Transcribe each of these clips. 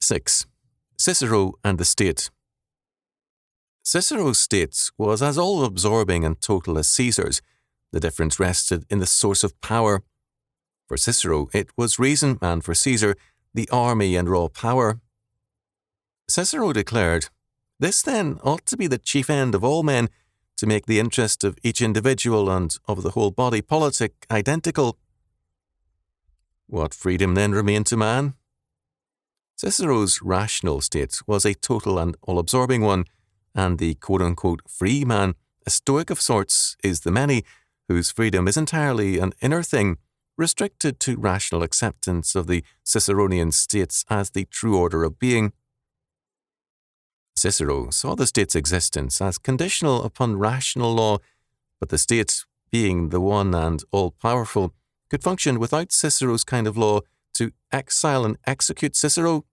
6. Cicero and the State. Cicero's state was as all-absorbing and total as Caesar's. The difference rested in the source of power. For Cicero, it was reason, and for Caesar, the army and raw power. Cicero declared, "This then ought to be the chief end of all men, to make the interest of each individual and of the whole body politic identical." What freedom then remained to man? Cicero's rational state was a total and all-absorbing one, and the quote-unquote free man, a stoic of sorts, is the many, whose freedom is entirely an inner thing, restricted to rational acceptance of the Ciceronian states as the true order of being. Cicero saw the state's existence as conditional upon rational law, but the state, being the one and all-powerful, could function without Cicero's kind of law to exile and execute Cicero.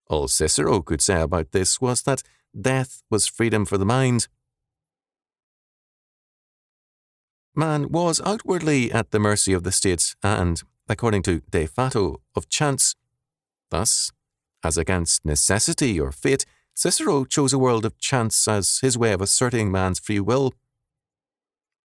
All Cicero could say about this was that death was freedom for the mind. Man was outwardly at the mercy of the state and, according to de facto, of chance. Thus, as against necessity or fate, Cicero chose a world of chance as his way of asserting man's free will.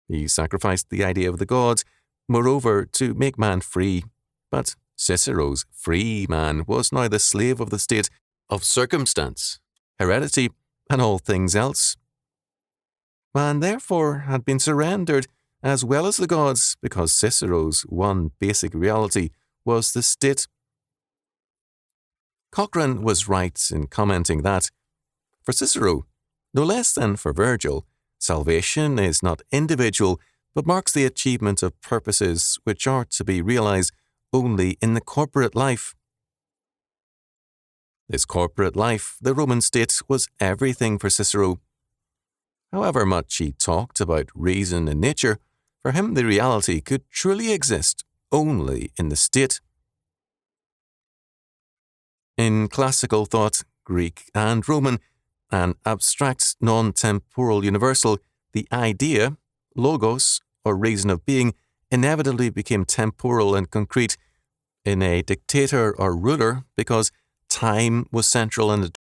He sacrificed the idea of the gods, moreover, to make man free. But Cicero's free man was now the slave of the state, of circumstance, heredity, and all things else. Man, therefore, had been surrendered, as well as the gods, because Cicero's one basic reality was the state. Cochrane was right in commenting that, for Cicero, no less than for Virgil, salvation is not individual, but marks the achievement of purposes which are to be realized only in the corporate life. This corporate life, the Roman state, was everything for Cicero. However much he talked about reason and nature, for him the reality could truly exist only in the state. In classical thought, Greek and Roman, an abstract, non-temporal universal, the idea, logos, or reason of being, inevitably became temporal and concrete in a dictator or ruler because time was central and